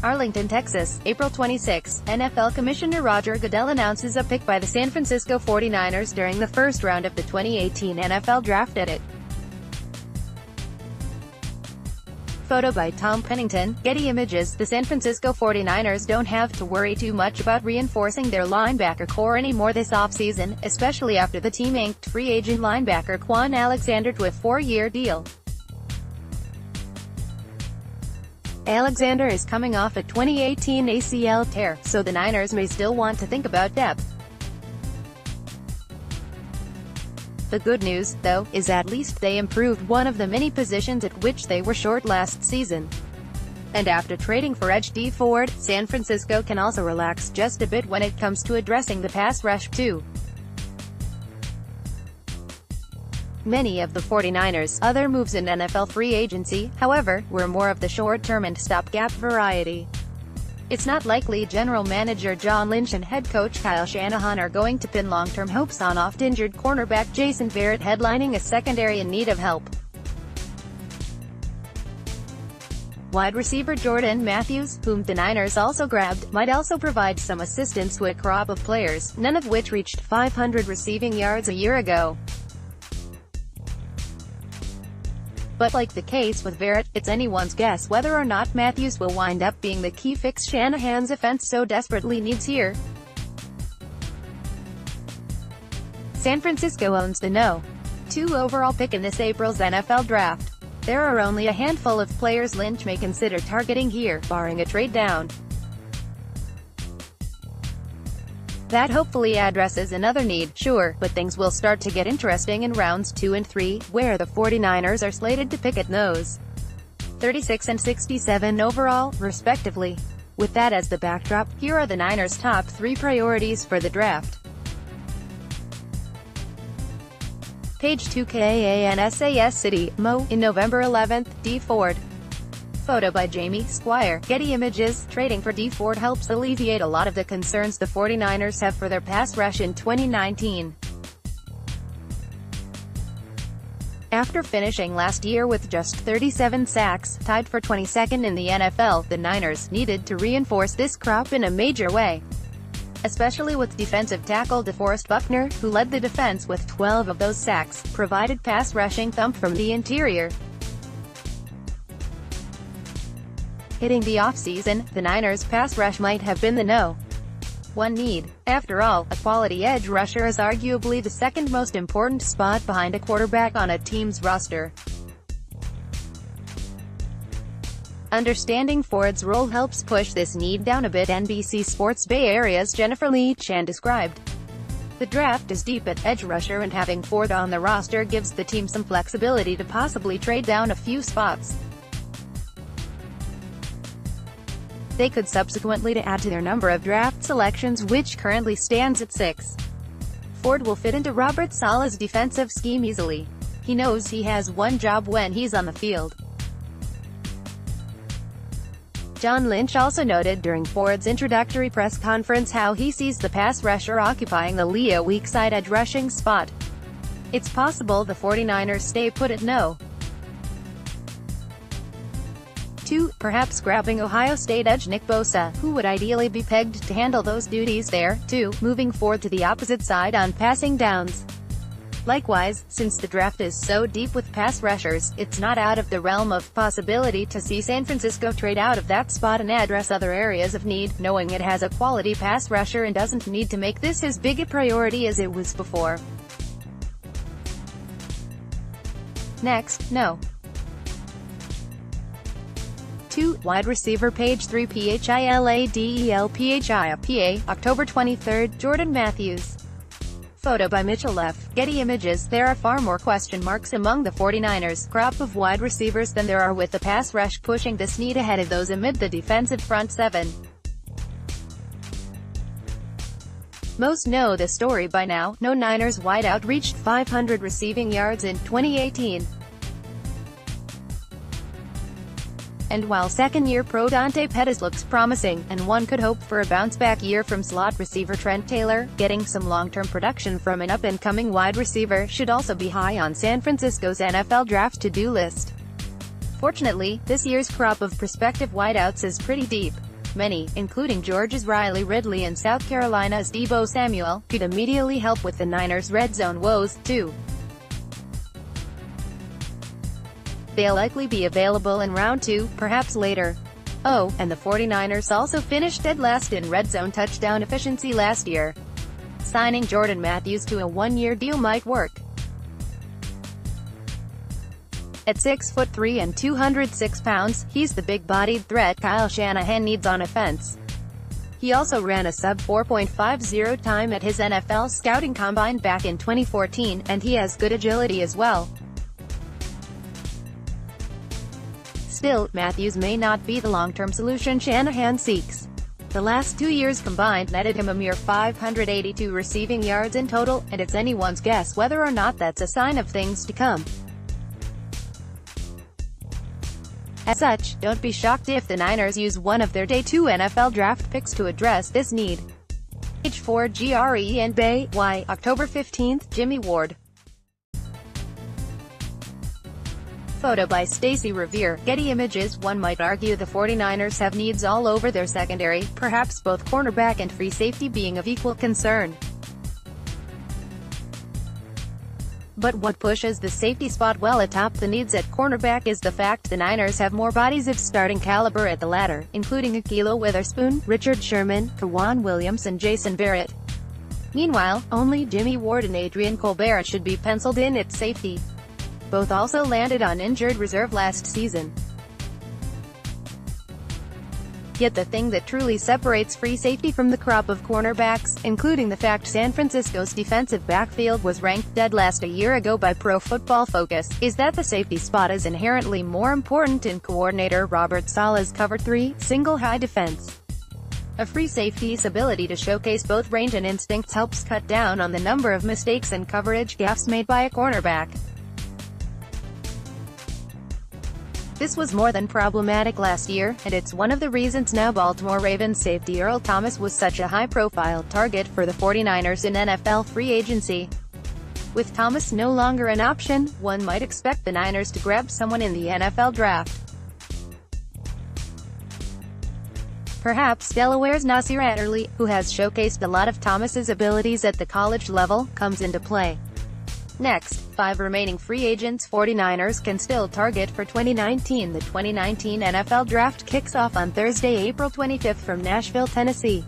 Arlington, Texas, April 26. NFL Commissioner Roger Goodell announces a pick by the San Francisco 49ers during the first round of the 2018 NFL Draft. Edit. Photo by Tom Pennington, Getty Images. The San Francisco 49ers don't have to worry too much about reinforcing their linebacker core anymore this offseason, especially after the team inked free agent linebacker Kwon Alexander to a 4-year deal. Alexander is coming off a 2018 ACL tear, so the Niners may still want to think about depth. The good news, though, is at least they improved one of the many positions at which they were short last season. And after trading for edge D Ford, San Francisco can also relax just a bit when it comes to addressing the pass rush too. Many of the 49ers' other moves in NFL free agency, however, were more of the short-term and stopgap variety. It's not likely general manager John Lynch and head coach Kyle Shanahan are going to pin long-term hopes on oft-injured cornerback Jason Verrett headlining a secondary in need of help. Wide receiver Jordan Matthews, whom the Niners also grabbed, might also provide some assistance to a crop of players, none of which reached 500 receiving yards a year ago. But like the case with Verrett, it's anyone's guess whether or not Matthews will wind up being the key fix Shanahan's offense so desperately needs here. San Francisco owns the No. 2 overall pick in this April's NFL Draft. There are only a handful of players Lynch may consider targeting here, barring a trade down. That hopefully addresses another need, sure, but things will start to get interesting in rounds 2 and 3, where the 49ers are slated to pick at those 36 and 67 overall, respectively. With that as the backdrop, here are the Niners' top 3 priorities for the draft. Page 2 KANSAS City, Mo, in November 11th, D Ford. Photo by Jamie Squire, Getty Images. Trading for D Ford helps alleviate a lot of the concerns the 49ers have for their pass rush in 2019. After finishing last year with just 37 sacks, tied for 22nd in the NFL, the Niners needed to reinforce this crop in a major way. Especially with defensive tackle DeForest Buckner, who led the defense with 12 of those sacks, provided pass rushing thump from the interior. Hitting the offseason, the Niners' pass rush might have been the No. 1 need. After all, a quality edge rusher is arguably the second most important spot behind a quarterback on a team's roster. Understanding Ford's role helps push this need down a bit, NBC Sports Bay Area's Jennifer Lee Chan described. The draft is deep at edge rusher, and having Ford on the roster gives the team some flexibility to possibly trade down a few spots. They could subsequently add to their number of draft selections, which currently stands at 6. Ford will fit into Robert Saleh's defensive scheme easily. He knows he has one job when he's on the field. John Lynch also noted during Ford's introductory press conference how he sees the pass rusher occupying the Leo weak side edge rushing spot. It's possible the 49ers stay put at No. 2, perhaps grabbing Ohio State edge Nick Bosa, who would ideally be pegged to handle those duties there, too, moving Ford to the opposite side on passing downs. Likewise, since the draft is so deep with pass rushers, it's not out of the realm of possibility to see San Francisco trade out of that spot and address other areas of need, knowing it has a quality pass rusher and doesn't need to make this as big a priority as it was before. Next, No. 2, wide receiver. Page 3 PHILADELPHIPA, October 23, Jordan Matthews. Photo by Mitchell F. Getty Images. There are far more question marks among the 49ers' crop of wide receivers than there are with the pass rush, pushing this need ahead of those amid the defensive front seven. Most know the story by now. No Niners wideout reached 500 receiving yards in 2018. And while second-year pro Dante Pettis looks promising, and one could hope for a bounce-back year from slot receiver Trent Taylor, getting some long-term production from an up-and-coming wide receiver should also be high on San Francisco's NFL draft to-do list. Fortunately, this year's crop of prospective wideouts is pretty deep. Many, including Georgia's Riley Ridley and South Carolina's Deebo Samuel, could immediately help with the Niners' red zone woes, too. They'll likely be available in round 2, perhaps later. Oh, and the 49ers also finished dead last in red zone touchdown efficiency last year. Signing Jordan Matthews to a one-year deal might work. At 6'3" and 206 pounds, he's the big-bodied threat Kyle Shanahan needs on offense. He also ran a sub 4.50 time at his NFL scouting combine back in 2014, and he has good agility as well. Still, Matthews may not be the long-term solution Shanahan seeks. The last 2 years combined netted him a mere 582 receiving yards in total, and it's anyone's guess whether or not that's a sign of things to come. As such, don't be shocked if the Niners use one of their Day 2 NFL draft picks to address this need. Page 4 GRE and Bay, Y, October 15, Jimmy Ward. Photo by Stacey Revere, Getty Images. One might argue the 49ers have needs all over their secondary, perhaps both cornerback and free safety being of equal concern. But what pushes the safety spot well atop the needs at cornerback is the fact the Niners have more bodies of starting caliber at the latter, including Ahkello Witherspoon, Richard Sherman, K'Waun Williams and Jason Barrett. Meanwhile, only Jimmy Ward and Adrian Colbert should be penciled in at safety. Both also landed on injured reserve last season. Yet the thing that truly separates free safety from the crop of cornerbacks, including the fact San Francisco's defensive backfield was ranked dead last a year ago by Pro Football Focus, is that the safety spot is inherently more important in coordinator Robert Saleh's Cover 3, single-high defense. A free safety's ability to showcase both range and instincts helps cut down on the number of mistakes and coverage gaffes made by a cornerback. This was more than problematic last year, and it's one of the reasons now Baltimore Ravens safety Earl Thomas was such a high-profile target for the 49ers in NFL free agency. With Thomas no longer an option, one might expect the Niners to grab someone in the NFL draft. Perhaps Delaware's Nasir Adderley, who has showcased a lot of Thomas's abilities at the college level, comes into play. Next, 5 remaining free agents 49ers can still target for 2019. The 2019 NFL Draft kicks off on Thursday, April 25 from Nashville, Tennessee.